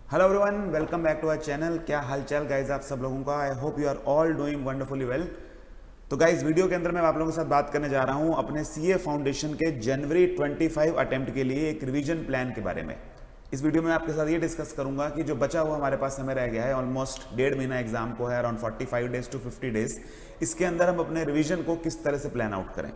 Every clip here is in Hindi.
Hello everyone, welcome back to our channel. क्या हालचाल गाइज आप सब लोगों का। I hope you are all doing wonderfully well. तो गाइज वीडियो के अंदर मैं आप लोगों के साथ बात करने जा रहा हूं अपने सीए फाउंडेशन के जनवरी 25 अटेम्प्ट के लिए एक रिवीजन प्लान के बारे में। इस वीडियो में आपके साथ ये डिस्कस करूंगा कि जो बचा हुआ हमारे पास समय रह गया है, ऑलमोस्ट 1.5 महीना एग्जाम को है, अराउंड 45 डेज टू 50 डेज, इसके अंदर हम अपने रिवीजन को किस तरह से प्लान आउट करें।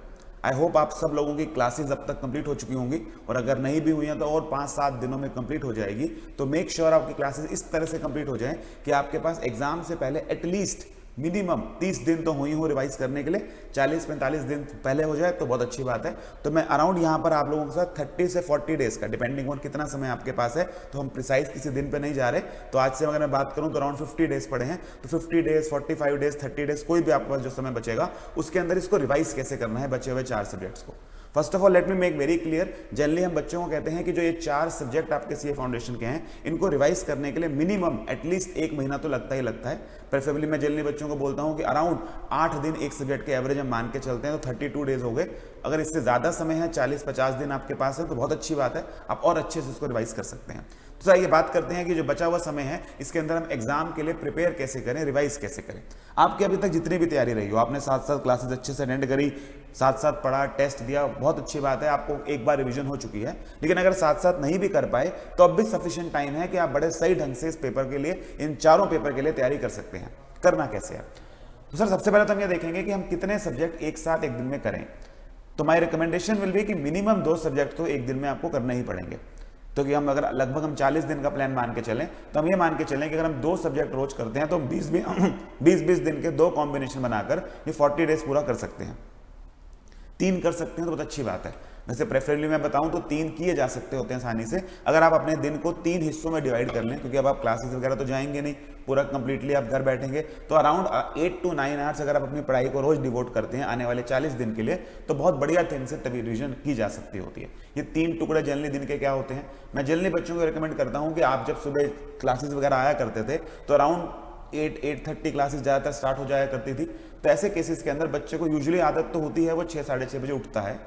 आई होप आप सब लोगों की क्लासेस अब तक कंप्लीट हो चुकी होंगी, और अगर नहीं भी हुई हैं तो और 5-7 दिनों में कंप्लीट हो जाएगी। तो मेक श्योर आपकी क्लासेस इस तरह से कंप्लीट हो जाएं कि आपके पास एग्जाम से पहले एटलीस्ट मिनिमम 30 दिन तो हुई हो रिवाइज करने के लिए। 40-45 दिन पहले हो जाए तो बहुत अच्छी बात है। तो मैं अराउंड यहाँ पर आप लोगों के साथ 30 से 40 डेज का, डिपेंडिंग ऑन कितना समय आपके पास है, तो हम प्रिसाइज किसी दिन पे नहीं जा रहे। तो आज से अगर मैं बात करूँ तो अराउंड 50 डेज पड़े हैं, तो 50 डेज, 45 डेज, 30 डेज, कोई भी आपके पास जो समय बचेगा उसके अंदर इसको रिवाइज कैसे करना है बचे हुए 4 सब्जेक्ट्स को। First of all let me make very clear, generally हम बच्चों को कहते हैं कि जो ये 4 सब्जेक्ट आपके सीए फाउंडेशन के हैं, इनको रिवाइज करने के लिए मिनिमम एटलीस्ट 1 महीना तो लगता ही लगता है। प्रेफरेबली मैं जनरली बच्चों को बोलता हूं कि अराउंड 8 दिन एक सब्जेक्ट के एवरेज हम मान के चलते हैं, तो 32 डेज हो गए। अगर इससे ज़्यादा समय है, 40-50 दिन आपके पास है, तो बहुत अच्छी बात है, आप और अच्छे से इसको रिवाइज कर सकते हैं। तो सर ये बात करते हैं कि जो बचा हुआ समय है इसके अंदर हम एग्जाम के लिए प्रिपेयर कैसे करें, रिवाइज कैसे करें। आपकी अभी तक जितनी भी तैयारी रही हो, आपने साथ साथ क्लासेस अच्छे से अटेंड करी, साथ साथ पढ़ा, टेस्ट दिया, बहुत अच्छी बात है, आपको एक बार रिवीजन हो चुकी है। लेकिन अगर साथ साथ नहीं भी कर पाए तो अब भी सफिशिएंट टाइम है कि आप बड़े सही ढंग से इस पेपर के लिए, इन चारों पेपर के लिए तैयारी कर सकते हैं। करना कैसे है? तो सर सबसे पहले तो हम ये देखेंगे कि हम कितने सब्जेक्ट एक साथ एक दिन में करें। तो माई रिकमेंडेशन विल बी कि मिनिमम 2 सब्जेक्ट तो एक दिन में आपको करने ही पड़ेंगे। तो कि हम अगर लगभग हम 40 दिन का प्लान मान के चलें, तो हम ये मान के चलें कि अगर हम 2 सब्जेक्ट रोज करते हैं तो 20-20 दिन के 2 कॉम्बिनेशन बनाकर ये 40 डेज पूरा कर सकते हैं। 3 कर सकते हैं तो बहुत अच्छी बात है। वैसे प्रेफरेबली मैं बताऊं तो 3 किए जा सकते होते हैं आसानी से, अगर आप अपने दिन को 3 हिस्सों में डिवाइड कर लें, क्योंकि अब आप क्लासेस वगैरह तो जाएंगे नहीं, पूरा कंप्लीटली आप घर बैठेंगे। तो अराउंड 8 to 9 आवर्स अगर आप अपनी पढ़ाई को रोज डिवोट करते हैं आने वाले 40 दिन के लिए, तो बहुत बढ़िया ढंग से तभी रिविजन की जा सकती होती है। ये 3 टुकड़े जनरली दिन के क्या होते हैं, मैं जनरली बच्चों को रिकमेंड करता हूँ कि आप जब सुबह क्लासेस वगैरह आया करते थे तो अराउंड 8-8:30 क्लासेस ज़्यादातर स्टार्ट हो जाया करती थी। तो ऐसे केसेस के अंदर बच्चे को यूजुअली आदत तो होती है वो 6-6:30 बजे उठता है,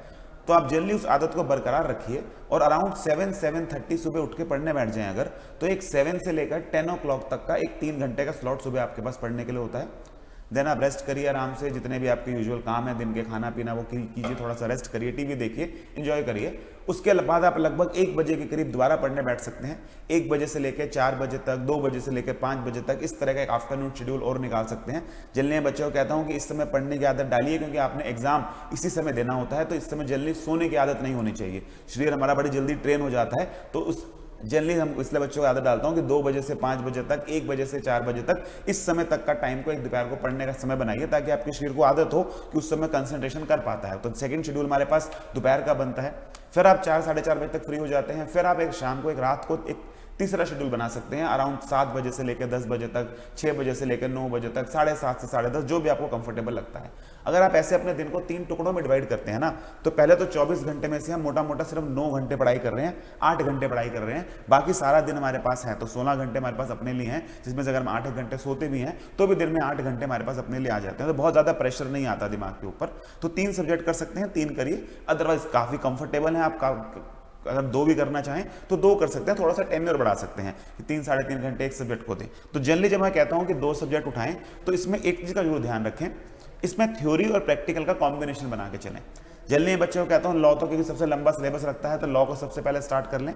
तो आप जल्दी उस आदत को बरकरार रखिए और अराउंड 7-7:30 सुबह उठ के पढ़ने बैठ जाएं अगर, तो एक 7 से लेकर 10 o'clock तक का एक 3 घंटे का स्लॉट सुबह आपके पास पढ़ने के लिए होता है। देन आप रेस्ट करिए आराम से, जितने भी आपके यूजुअल काम है दिन के, खाना पीना वो कीजिए, थोड़ा सा रेस्ट करिए, टीवी देखिए, एंजॉय करिए। उसके बाद आप लगभग 1 बजे के करीब दोबारा पढ़ने बैठ सकते हैं। 1 बजे से लेकर 4 बजे तक, 2 बजे से लेकर 5 बजे तक, इस तरह का एक आफ्टरनून शेड्यूल और निकाल सकते हैं। जल्दी बच्चों को कहता हूं कि इस समय पढ़ने की आदत डालिए, क्योंकि आपने एग्जाम इसी समय देना होता है, तो इस समय जल्दी सोने की आदत नहीं होनी चाहिए। शरीर हमारा बड़ी जल्दी ट्रेन हो जाता है, तो उस जनरली हम इसलिए बच्चों को आदत डालता हूं कि 2 बजे से 5 बजे तक, 1 बजे से 4 बजे तक, इस समय तक का टाइम को एक दोपहर को पढ़ने का समय बनाइए, ताकि आपके शरीर को आदत हो कि उस समय कंसंट्रेशन कर पाता है। तो सेकंड शेड्यूल हमारे पास दोपहर का बनता है, फिर आप 4-4:30 बजे तक फ्री हो जाते हैं, फिर आप एक शाम को, एक रात को एक तीसरा शेड्यूल बना सकते हैं अराउंड 7 बजे से लेकर 10 बजे तक, 6 बजे से लेकर 9 बजे तक, 7:30 से 10:30, जो भी आपको कंफर्टेबल लगता है। अगर आप ऐसे अपने दिन को 3 टुकड़ों में डिवाइड करते हैं ना, तो पहले तो 24 घंटे में से हम मोटा मोटा सिर्फ 9 घंटे पढ़ाई कर रहे हैं, 8 घंटे पढ़ाई कर रहे हैं, बाकी सारा दिन हमारे पास है, तो 16 घंटे हमारे पास अपने लिए हैं, जिसमें से अगर हम 8 घंटे सोते भी हैं तो भी दिन में 8 घंटे हमारे पास अपने लिए आ जाते हैं, तो बहुत ज़्यादा प्रेशर नहीं आता दिमाग के ऊपर। तो 3 सब्जेक्ट कर सकते हैं, 3 करिए, अदरवाइज काफ़ी कंफर्टेबल है आप। अगर 2 भी करना चाहें तो 2 कर सकते हैं, थोड़ा सा टेन्योर बढ़ा सकते हैं कि 3-3.5 घंटे एक सब्जेक्ट को दें। तो जनरली जब मैं कहता हूं कि 2 सब्जेक्ट उठाएं, तो इसमें एक चीज़ का जरूर ध्यान रखें, इसमें थ्योरी और प्रैक्टिकल का कॉम्बिनेशन बना के चलें। जनरली बच्चों को कहता हूं लॉ तो क्योंकि सबसे लंबा सिलेबस रखता है, तो लॉ को सबसे पहले स्टार्ट कर लें।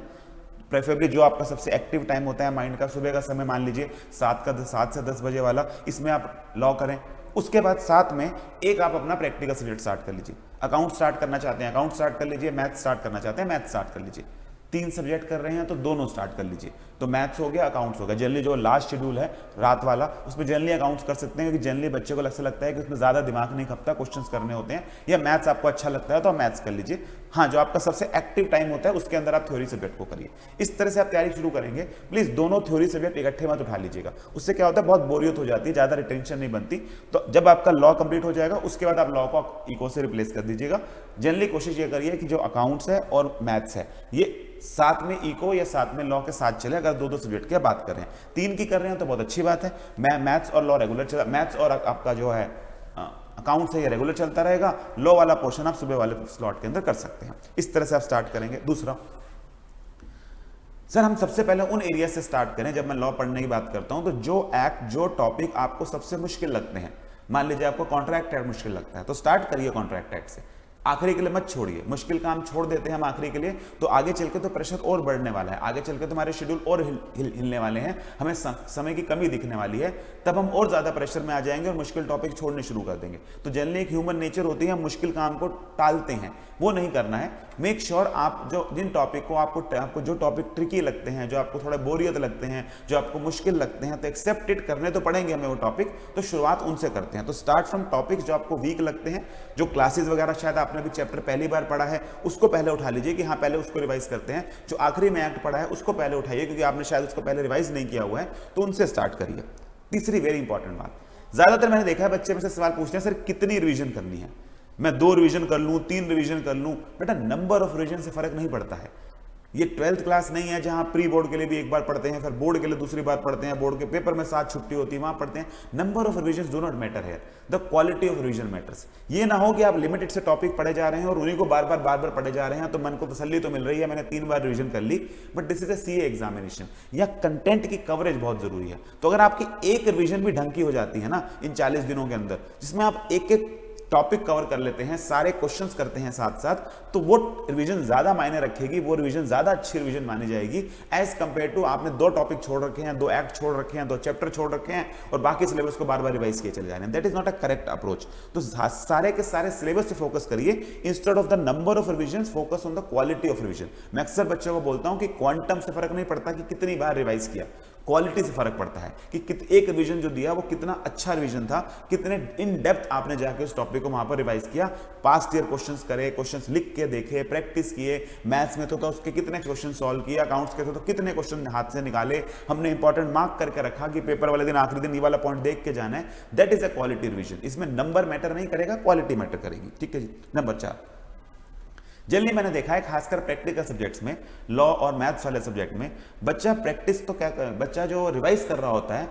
प्रेफरेबली जो आपका सबसे एक्टिव टाइम होता है माइंड का, सुबह का समय मान लीजिए 7 से 10 बजे वाला, इसमें आप लॉ करें। उसके बाद साथ में एक आप अपना प्रैक्टिकल सब्जेक्ट स्टार्ट कर लीजिए। अकाउंट स्टार्ट करना चाहते हैं अकाउंट स्टार्ट कर लीजिए, मैथ स्टार्ट करना चाहते हैं मैथ स्टार्ट कर लीजिए। 3 सब्जेक्ट कर रहे हैं तो दोनों स्टार्ट कर लीजिए, तो मैथ्स हो गया, अकाउंट्स हो गया। जनरली जो लास्ट शेड्यूल है रात वाला, उसमें जनरली अकाउंट्स कर सकते हैं, क्योंकि जनरली बच्चे को ऐसा लगता है कि उसमें ज़्यादा दिमाग नहीं खपता, क्वेश्चंस करने होते हैं, या मैथ्स आपको अच्छा लगता है तो आप मैथ्स कर लीजिए। हाँ, जो आपका सबसे एक्टिव टाइम होता है उसके अंदर आप थ्योरी सब्जेक्ट को करिए। इस तरह से आप तैयारी शुरू करेंगे। प्लीज़ दोनों थ्योरी सब्जेक्ट इकट्ठे मत उठा लीजिएगा, उससे क्या होता है बहुत बोरियत हो जाती है, ज़्यादा रिटेंशन नहीं बनती। तो जब आपका लॉ कंप्लीट हो जाएगा उसके बाद आप लॉ को इको से रिप्लेस कर दीजिएगा। जनरली कोशिश ये करिए कि जो अकाउंट्स है और मैथ्स है ये साथ में इको या साथ में लॉ के साथ चले। अगर 2-2 सब्जेक्ट की बात कर रहे हैं, 3 की कर रहे हैं तो बहुत अच्छी बात है। मैथ्स और लॉ रेगुलर चला, मैथ्स और आपका जो है अकाउंट से ये रेगुलर चलता रहेगा। लॉ वाला पोर्शन आप सुबह वाले स्लॉट के अंदर कर सकते हैं। इस तरह से आप स्टार्ट करेंगे। दूसरा, सर हम सबसे पहले उन एरिया से स्टार्ट करें। जब मैं लॉ पढ़ने की बात करता हूं तो जो एक्ट, जो टॉपिक आपको सबसे मुश्किल लगते हैं, मान लीजिए आपको कॉन्ट्रैक्ट एक्ट मुश्किल लगता है तो स्टार्ट करिए कॉन्ट्रैक्ट एक्ट से, आखिरी के लिए मत छोड़िए। मुश्किल काम छोड़ देते हैं हम आखिरी के लिए तो आगे चल के तो प्रेशर और बढ़ने वाला है, आगे चल के तुम्हारे शेड्यूल और हिलने वाले हैं, हमें समय की कमी दिखने वाली है, तब हम और ज्यादा प्रेशर में आ जाएंगे और मुश्किल टॉपिक छोड़ने शुरू कर देंगे। तो जनरली एक ह्यूमन नेचर होती है, हम मुश्किल काम को टालते हैं, वो नहीं करना है। मेक श्योर आप जो जिन टॉपिक को आपको जो टॉपिक ट्रिकी लगते हैं, जो आपको थोड़ा बोरियत लगते हैं, जो आपको मुश्किल लगते हैं, तो एक्सेप्ट इट, करने तो पड़ेंगे हमें वो टॉपिक, तो शुरुआत उनसे करते हैं। तो स्टार्ट फ्रॉम टॉपिक्स जो आपको वीक लगते हैं, जो क्लासेस वगैरह शायद आपने अभी चैप्टर पहली बार पढ़ा है उसको पहले उठा लीजिए कि हाँ पहले उसको रिवाइज करते हैं। जो आखिरी में एक्ट पढ़ा है उसको पहले उठाइए क्योंकि आपने शायद उसको पहले रिवाइज नहीं किया हुआ है, तो उनसे स्टार्ट करिए। तीसरी वेरी इंपॉर्टेंट बात, ज्यादातर मैंने देखा है बच्चे में से सवाल पूछते हैं सर कितनी रिवीजन करनी है, मैं 2 रिवीजन कर लूं, 3 रिवीजन कर लूं। बेटा नंबर ऑफ रिवीजन से फर्क नहीं पड़ता है। ये 12th क्लास नहीं है जहां प्री बोर्ड के लिए भी एक बार पढ़ते हैं, फिर बोर्ड के लिए दूसरी बार पढ़ते हैं, बोर्ड के पेपर में 7 छुट्टी होती है वहां पढ़ते हैं। Number of revision do not matter है, the quality of revision matters. ये ना हो कि आप लिमिटेड से टॉपिक पढ़े जा रहे हैं और उन्हीं को बार बार पढ़े जा रहे हैं, तो मन को तसल्ली तो मिल रही है मैंने 3 बार रिवीजन कर ली, but this is a CA examination. या कंटेंट की कवरेज बहुत जरूरी है। तो अगर आपकी एक रिवीजन भी ढंग की हो जाती है ना इन 40 दिनों के अंदर, जिसमें आप एक एक टॉपिक कवर कर लेते हैं, सारे क्वेश्चंस करते हैं साथ साथ, तो वो रिवीजन ज्यादा मायने रखेगी, वो रिवीजन ज्यादा अच्छी रिवीजन मानी जाएगी एज कंपेयर टू आपने 2 टॉपिक छोड़ रखे हैं, 2 एक्ट छोड़ रखे हैं, 2 चैप्टर छोड़ रखे हैं और बाकी सिलेबस को बार बार रिवाइज किए चले जा रहे हैं। That is not a correct approach. तो सारे के सारे सिलेबस पे फोकस करिए, instead of the number of revision focus on the quality of revision. मैं अक्सर बच्चों को बोलता हूं कि क्वांटम से फर्क नहीं पड़ता कि कितनी बार रिवाइज किया, क्वालिटी से फर्क पड़ता है कि एक रिवीजन जो दिया वो कितना अच्छा रिवीजन था, कितने इन डेप्थ आपने जाके उस टॉपिक को वहां पर रिवाइज किया, पास्ट ईयर क्वेश्चंस करे, क्वेश्चंस लिख के देखे, प्रैक्टिस किए, मैथ्स में तो उसके कितने क्वेश्चन सॉल्व किए, अकाउंट्स के तो कितने क्वेश्चन हाथ से निकाले, हमने इंपॉर्टेंट मार्क करके रखा कि पेपर वाले दिन आखिरी दिन ये वाला पॉइंट देख के जाना है। That is a quality revision. इसमें नंबर मैटर नहीं करेगा, क्वालिटी मैटर करेगी। ठीक है जी। नंबर 4, जनरली मैंने देखा है खासकर प्रैक्टिकल सब्जेक्ट्स में, लॉ और मैथ्स वाले सब्जेक्ट में, बच्चा प्रैक्टिस तो क्या कर, बच्चा जो रिवाइज कर रहा होता है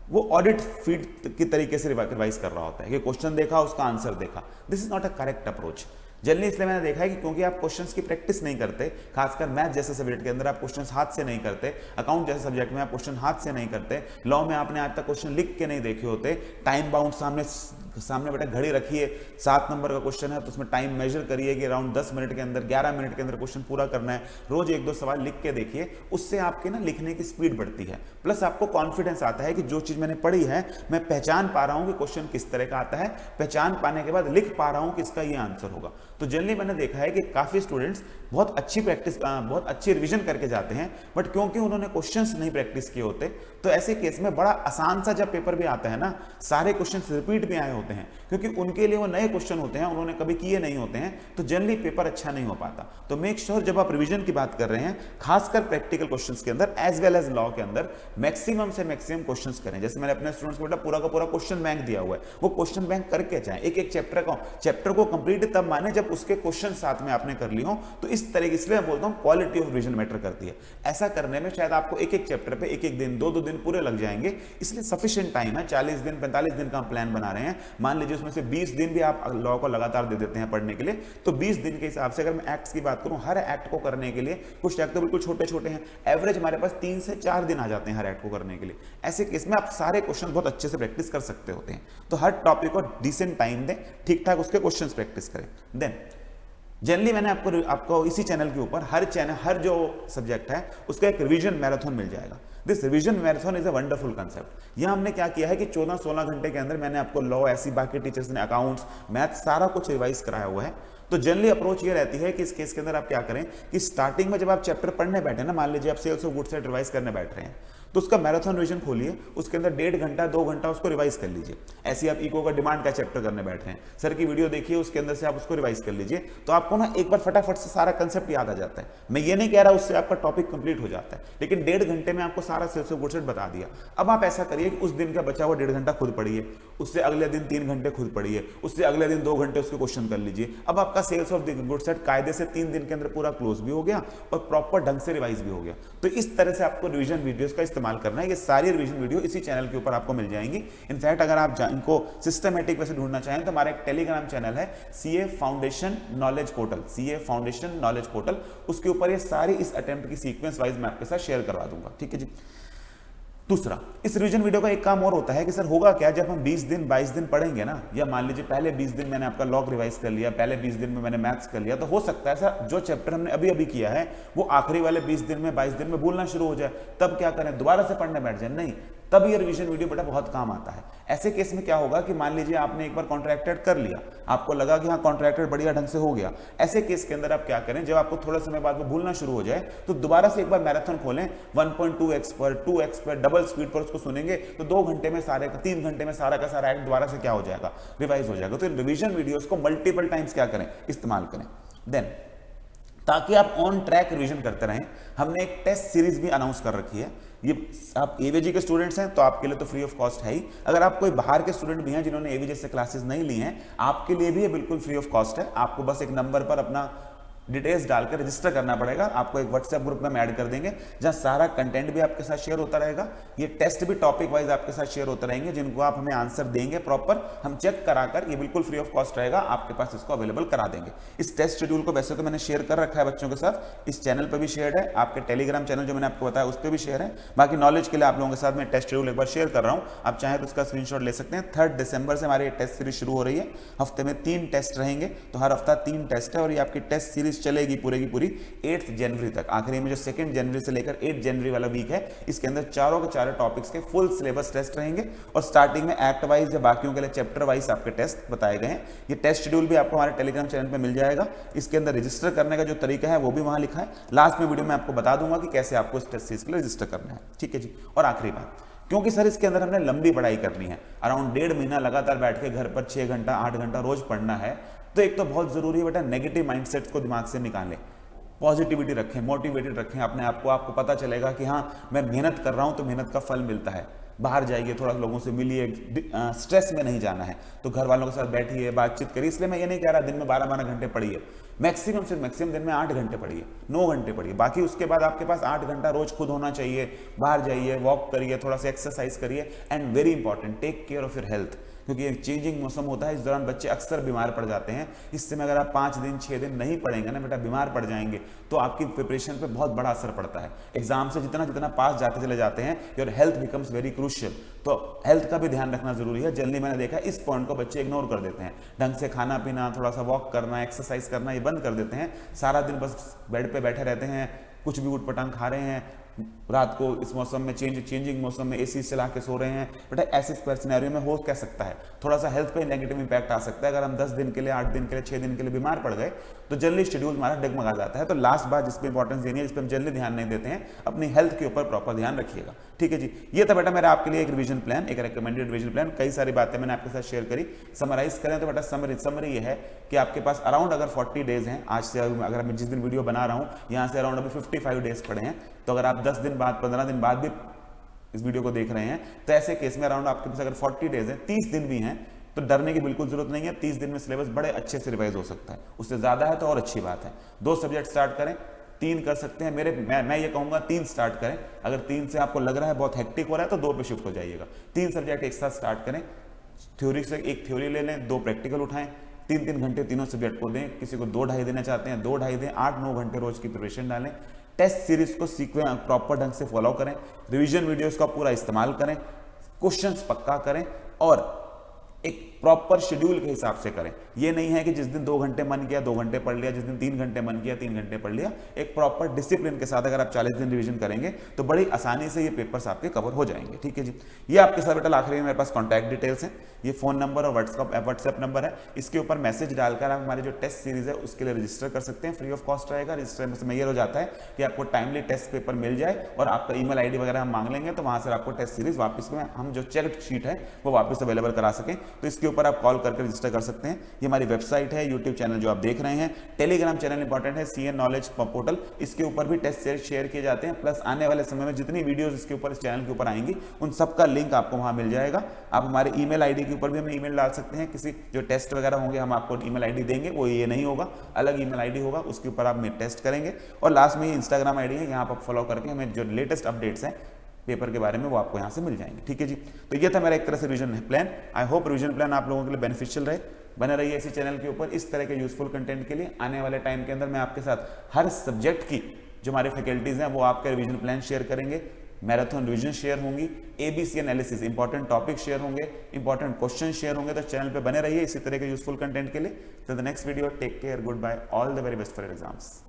वो ऑडिट फीड की तरीके से रिवाइज कर रहा होता है कि क्वेश्चन देखा उसका आंसर देखा। This is not a correct approach. Generally इसलिए मैंने देखा है कि क्योंकि आप क्वेश्चंस की प्रैक्टिस नहीं करते, खासकर मैथ जैसे सब्जेक्ट के अंदर आप क्वेश्चंस हाथ से नहीं करते, अकाउंट जैसे सब्जेक्ट में आप क्वेश्चन हाथ से नहीं करते, लॉ में आपने आज तक क्वेश्चन लिख के नहीं देखे होते, टाइम बाउंड सामने बेटा घड़ी रखिए, 7 नंबर का क्वेश्चन है तो उसमें टाइम मेजर करिए कि अराउंड 10 मिनट के अंदर, 11 मिनट के अंदर क्वेश्चन पूरा करना है। रोज 1-2 सवाल लिख के देखिए, उससे आपके ना लिखने की स्पीड बढ़ती है, प्लस आपको कॉन्फिडेंस आता है कि जो चीज मैंने पढ़ी है मैं पहचान पा रहा हूं कि क्वेश्चन किस तरह का आता है, पहचान पाने के बाद लिख पा रहा हूं कि इसका ये आंसर होगा। तो जनरली मैंने देखा है कि काफी स्टूडेंट्स बहुत अच्छी प्रैक्टिस, बहुत अच्छी रिवीजन करके जाते हैं, बट क्योंकि उन्होंने क्वेश्चंस नहीं प्रैक्टिस किए होते, तो ऐसे केस में बड़ा आसान सा जब पेपर भी आता है ना, सारे क्वेश्चंस रिपीट भी आए होते हैं क्योंकि उनके लिए वो नए क्वेश्चन होते हैं, उन्होंने कभी किए नहीं होते हैं, तो जनरली पेपर अच्छा नहीं हो पाता। तो मेक श्योर जब आप रिवीजन की बात कर रहे हैं, खासकर प्रैक्टिकल क्वेश्चंस के अंदर एज वेल एज लॉ के अंदर, मैक्सिमम से मैक्सिमम क्वेश्चंस करें। जैसे मैंने अपने स्टूडेंट्स को पूरा का पूरा क्वेश्चन बैंक दिया हुआ है, वो क्वेश्चन बैंक करके जाएं। एक चैप्टर को कंप्लीट तब माने जब उसके क्वेश्चन साथ में आपने कर ली हो। तो इस तरीके, इसलिए मैं बोलता हूं क्वालिटी ऑफ रिवीजन मैटर करती है। ऐसा करने में शायद आपको एक चैप्टर पे एक दिन, 2 दिन पूरे लग जाएंगे, इसलिए सफिशिएंट टाइम है। 40 दिन 45 दिन का हम प्लान बना रहे हैं, मान लीजिए उसमें से 20 दिन भी आप लॉ को लगातार दे देते हैं पढ़ने के लिए, तो 20 दिन के हिसाब से अगर मैं एक्ट्स की बात करूं, हर एक्ट को करने के लिए, कुछ एक्ट तो बिल्कुल छोटे छोटे हैं, एवरेज हमारे पास 3 से 4 दिन आ जाते हैं हर एक्ट को करने के लिए। ऐसे केस में आप सारे क्वेश्चन बहुत अच्छे से प्रैक्टिस कर सकते होते हैं। तो हर टॉपिक को डिसेंट टाइम दें, ठीक ठाक उसके क्वेश्चन प्रैक्टिस करें। देन जनरली मैंने आपको इसी चैनल के ऊपर हर जो सब्जेक्ट है उसका एक रिवीजन मैराथन मिल जाएगा। This revision marathon is a wonderful concept. यहां हमने क्या किया है कि 14-16 घंटे के अंदर मैंने आपको लॉ, ऐसी बाकी टीचर्स ने अकाउंट्स, मैथ, सारा कुछ रिवाइज कराया हुआ है। तो जनरली अप्रोच ये रहती है कि इस केस के अंदर आप क्या करें कि स्टार्टिंग में जब आप चैप्टर पढ़ने बैठे ना, मान लीजिए आप सेल्स ऑफ गुड्स से रिवाइज करने बैठ रहे हैं, तो उसका मैराथन रिवीजन खोलिए, उसके अंदर 1.5 घंटा 2 घंटा उसको रिवाइज कर लीजिए। ऐसे आप इको का डिमांड का चैप्टर करने बैठ रहे हैं, सर की वीडियो देखिए, उसके अंदर से आप उसको रिवाइज कर लीजिए, तो आपको ना एक बार फटाफट से सारा कंसेप्ट याद आ जाता है। मैं ये नहीं कह रहा उससे आपका टॉपिक कंप्लीट हो जाता है, लेकिन 1.5 घंटे में आपको सारा सेल्स ऑफ गुड्स बता दिया। अब आप ऐसा करिए कि उस दिन का बचा हुआ 1.5 घंटा खुद पढ़िए, उससे अगले दिन 3 घंटे खुद पढ़िए, उससे अगले दिन 2 घंटे उसके क्वेश्चन कर लीजिए। अब आपका आपका sales of the good set कायदे से 3 दिन के अंदर पूरा क्लोज भी हो गया और प्रॉपर ढंग से रिवाइज भी हो गया। तो इस तरह से आपको रिवीजन वीडियोस का इस्तेमाल करना है। ये सारी रिवीजन वीडियो इसी चैनल के ऊपर आपको मिल जाएंगी। इनफैक्ट अगर आप इनको सिस्टमेटिक वैसे ढूंढना चाहें तो हमारा एक टेलीग्राम चैनल है CA foundation knowledge portal, CA foundation knowledge portal, उसके ऊपर ये सारी इस अटेम्प्ट की सीक्वेंस वाइज मैं आपके साथ शेयर करवा दूंगा। ठीक है जी। दूसरा, इस रिवीजन वीडियो का एक काम और होता है कि सर होगा क्या जब हम 20 दिन 22 दिन पढ़ेंगे ना, या मान लीजिए पहले 20 दिन मैंने आपका लॉग रिवाइज कर लिया, पहले 20 दिन में मैंने मैथ्स कर लिया, तो हो सकता है सर जो चैप्टर हमने अभी अभी किया है वो आखिरी वाले 20 दिन में 22 दिन में भूलना शुरू हो जाए, तब क्या करें, दोबारा से पढ़ने बैठ जाए? नहीं, तब ये रिवीजन वीडियो बेटा बहुत काम आता है। ऐसे केस में क्या होगा कि मान लीजिए आपने एक बार कॉन्ट्रैक्टेड कर लिया, आपको लगा कि हाँ कॉन्ट्रैक्टेड बढ़िया ढंग से हो गया, ऐसे केस के अंदर आप क्या करें, जब आपको थोड़ा समय बाद में भूलना शुरू हो जाए तो दोबारा से एक बार मैराथन खोलें, 1.2x पर 2x पर डबल स्पीड पर उसको सुनेंगे तो 2 घंटे में सारे 3 घंटे में सारा का सारा एक्ट दोबारा से क्या हो जाएगा, रिवाइज हो जाएगा। तो इन रिवीजन वीडियोस को मल्टीपल टाइम्स क्या करें, इस्तेमाल करें। देन ताकि आप ऑन ट्रैक रिवीजन करते रहें, हमने एक टेस्ट सीरीज भी अनाउंस कर रखी है। ये आप एवीजी के स्टूडेंट्स हैं तो आपके लिए तो फ्री ऑफ कॉस्ट है ही। अगर आप कोई बाहर के स्टूडेंट भी हैं जिन्होंने एवीजी से क्लासेस नहीं ली हैं, आपके लिए भी ये बिल्कुल फ्री ऑफ कॉस्ट है। आपको बस एक नंबर पर अपना डिटेल्स डालकर रजिस्टर करना पड़ेगा। आपको एक व्हाट्सएप ग्रुप में हम ऐड कर देंगे जहां सारा कंटेंट भी आपके साथ शेयर होता रहेगा, ये टेस्ट भी टॉपिक वाइज आपके साथ शेयर होते रहेंगे, जिनको आप हमें आंसर देंगे प्रॉपर, हम चेक कराकर, ये बिल्कुल फ्री ऑफ कॉस्ट रहेगा, आपके पास इसको अवेलेबल करा देंगे। इस टेस्ट शेड्यूल को वैसे तो मैंने शेयर कर रखा है बच्चों के साथ, इस चैनल पर भी शेयर है, आपके टेलीग्राम चैनल जो मैंने आपको बताया उस पर भी शेयर है। बाकी नॉलेज के लिए आप लोगों के साथ मैं टेस्ट शेड्यूल एक बार शेयर कर रहा हूँ, आप चाहें तो उसका स्क्रीनशॉट ले सकते हैं। 3 दिसंबर से हमारी टेस्ट सीरीज शुरू हो रही है, हफ्ते में 3 टेस्ट रहेंगे, तो हर हफ्ता 3 टेस्ट है और ये आपकी टेस्ट सीरीज चलेगी पूरी 8 जनवरी तक। आखिरी में जो 2 जनवरी से लेकर 8 जनवरी वाला वीक है, इसके अंदर चारों के चारों टॉपिक्स के फुल सिलेबस टेस्ट रहेंगे और स्टार्टिंग में एक्ट वाइज या बाकियों के लिए चैप्टर वाइज आपके टेस्ट बताए गए हैं। ये टेस्ट शेड्यूल भी आपको हमारे टेलीग्राम चैनल पे मिल जाएगा। इसके अंदर रजिस्टर करने का जो तरीका है वो भी वहां लिखा है। लास्ट में वीडियो में आपको बता दूंगा कि कैसे आपको इस टेस्ट सीरीज के लिए रजिस्टर करना है। ठीक है जी। और आखिरी बात, क्योंकि सर इसके अंदर हमने लंबी पढ़ाई करनी है, अराउंड 1.5 महीना लगातार बैठ के घर पर 6 घंटा 8 घंटा रोज पढ़ना है, तो एक तो बहुत जरूरी है बेटा नेगेटिव माइंडसेट को दिमाग से निकालें, पॉजिटिविटी रखें, मोटिवेटेड रखें अपने आप को। आपको पता चलेगा कि हाँ मैं मेहनत कर रहा हूं तो मेहनत का फल मिलता है। बाहर जाइए, थोड़ा लोगों से मिलिए, स्ट्रेस में नहीं जाना है, तो घर वालों के साथ बैठिए, बातचीत करिए। इसलिए मैं ये नहीं कह रहा दिन में 12-12 घंटे पढ़िए, मैक्सिमम से मैक्सिमम दिन में 8 घंटे पढ़िए, 9 घंटे पढ़िए। बाकी उसके बाद आपके पास 8 घंटा रोज खुद होना चाहिए। बाहर जाइए, वॉक करिए, थोड़ा सा एक्सरसाइज करिए, and very important take care of your health, क्योंकि एक चेंजिंग मौसम होता है, इस दौरान बच्चे अक्सर बीमार पड़ जाते हैं। इस समय अगर आप 5 दिन 6 दिन नहीं पढ़ेंगे ना बेटा, बीमार पड़ जाएंगे, तो आपकी प्रिपरेशन पे बहुत बड़ा असर पड़ता है। एग्जाम से जितना जितना पास जाते चले जाते हैं, your health becomes very crucial. तो हेल्थ का भी ध्यान रखना जरूरी है। जल्दी मैंने देखा इस पॉइंट को बच्चे इग्नोर कर देते हैं। ढंग से खाना पीना, थोड़ा सा वॉक करना, एक्सरसाइज करना, ये बंद कर देते हैं। सारा दिन बस बेड पे बैठे रहते हैं, कुछ भी उठपटांग खा रहे हैं, रात को इस मौसम में चेंजिंग मौसम में एसी चला के सो रहे हैं। बेटा ऐसे सिनेरियो में हो क्या सकता है, थोड़ा सा हेल्थ पे नेगेटिव इंपैक्ट आ सकता है। अगर हम 10 दिन के लिए, 8 दिन के लिए, 6 दिन के लिए बीमार पड़ गए तो जल्दी शेड्यूल हमारा डगमगा जाता है। तो लास्ट बात जिस पे इंपॉर्टेंस देनी है, जिस पे हम जल्दी ध्यान नहीं देते हैं, अपनी हेल्थ के ऊपर प्रॉपर ध्यान रखिएगा। ठीक है जी। ये था बेटा मेरा आपके लिए एक रिवीजन प्लान, एक रिकमेंडेड रिवीजन प्लान। कई सारी बातें मैंने आपके साथ शेयर करी। समराइज करें तो बेटा समरी ये है कि आपके पास अराउंड अगर 40 डेज हैं आज से, अगर मैं जिस दिन वीडियो बना रहा हूं यहां से अराउंड अभी 55 डेज पड़े हैं, तो अगर आप 10 दिन बाद 15 दिन बाद भी इस वीडियो को देख रहे हैं, तो ऐसे केस में अराउंड आपके पास अगर 40 डेज हैं, 30 दिन भी हैं, तो डरने की बिल्कुल जरूरत नहीं है। 30 दिन में सिलेबस बड़े अच्छे से रिवाइज हो सकता है। उससे ज्यादा है तो और अच्छी बात है। 2 सब्जेक्ट स्टार्ट करें, 3 कर सकते हैं। मैं ये कहूंगा 3 स्टार्ट करें। अगर 3 से आपको लग रहा है बहुत हेक्टिक हो रहा है तो 2 पे शिफ्ट हो जाइएगा। 3 सब्जेक्ट एक साथ स्टार्ट करें। थ्योरी से एक थ्योरी ले लें, 2 प्रैक्टिकल उठाएं, 3-3 घंटे तीनों सब्जेक्ट को दें। किसी को 2-2.5 देना चाहते हैं 2-2.5 दें। 8-9 घंटे रोज की प्रिपरेशन डालें। टेस्ट सीरीज को सीक्वेंस प्रॉपर ढंग से फॉलो करें। रिवीजन वीडियोस का पूरा इस्तेमाल करें। क्वेश्चंस पक्का करें और एक प्रॉपर शेड्यूल के हिसाब से करें। ये नहीं है कि जिस दिन 2 घंटे मन किया 2 घंटे पढ़ लिया, जिस दिन 3 घंटे मन किया 3 घंटे पढ़ लिया। एक प्रॉपर डिसिप्लिन के साथ अगर आप 40 दिन रिवीजन करेंगे तो बड़ी आसानी से ये पेपर्स आपके कवर हो जाएंगे। ठीक है जी। ये आपके साथ बेटा आखिरी में मेरे पास कॉन्टैक्ट डिटेल्स हैं। ये फोन नंबर और व्हाट्सएप नंबर है। इसके ऊपर मैसेज डालकर आप हमारी जो टेस्ट सीरीज है उसके लिए रजिस्टर कर सकते हैं। फ्री ऑफ कॉस्ट रहेगा। रजिस्टर में ये हो जाता है कि आपको टाइमली टेस्ट पेपर मिल जाए और आपका ईमेल आईडी वगैरह हम मांग लेंगे, तो वहां से आपको टेस्ट सीरीज वापस में हम जो चेक शीट है वो वापस अवेलेबल करा सकें। तो इसके ऊपर आप कॉल करके रजिस्टर कर सकते हैं। ये हमारी वेबसाइट है, यूट्यूब चैनल जो आप देख रहे हैं, टेलीग्राम चैनल इंपॉर्टेंट है, CA नॉलेज पोर्टल, इसके ऊपर भी टेस्ट सीरीज शेयर किए जाते हैं। प्लस आने वाले समय में जितनी वीडियोस इसके ऊपर, इस चैनल के ऊपर आएंगी, उन सबका लिंक आपको वहां मिल जाएगा। आप हमारे ईमेल आईडी के ऊपर भी हमें ईमेल डाल सकते हैं। किसी जो टेस्ट वगैरह होंगे हम आपको ईमेल आईडी देंगे, वो ये नहीं होगा, अलग ईमेल आईडी होगा, उसके ऊपर आप टेस्ट करेंगे। और लास्ट में इंस्टाग्राम आईडी है, यहाँ पर फॉलो करके हमें जो लेटेस्ट अपडेट्स हैं पेपर के बारे में वो आपको यहाँ से मिल जाएंगे। ठीक है जी, तो ये था मेरा एक तरह से revision plan. I hope revision plan आप लोगों के लिए बेनिफिशियल रहे। बने रहिए इसी चैनल के ऊपर इस तरह के यूजफुल कंटेंट के लिए। आने वाले टाइम के अंदर मैं आपके साथ हर सब्जेक्ट की जो हमारे फैकल्टीज हैं वो आपके रिवीजन प्लान शेयर करेंगे, मैराथन रिवीजन शेयर होंगी, ABC analysis, important topic share होंगे, इंपॉर्टेंट क्वेश्चन शेयर होंगे। तो चैनल पे बने रहिए इसी तरह के यूजफुल कंटेंट के लिए। तो the next video, take care, good bye, all the very best for your exams.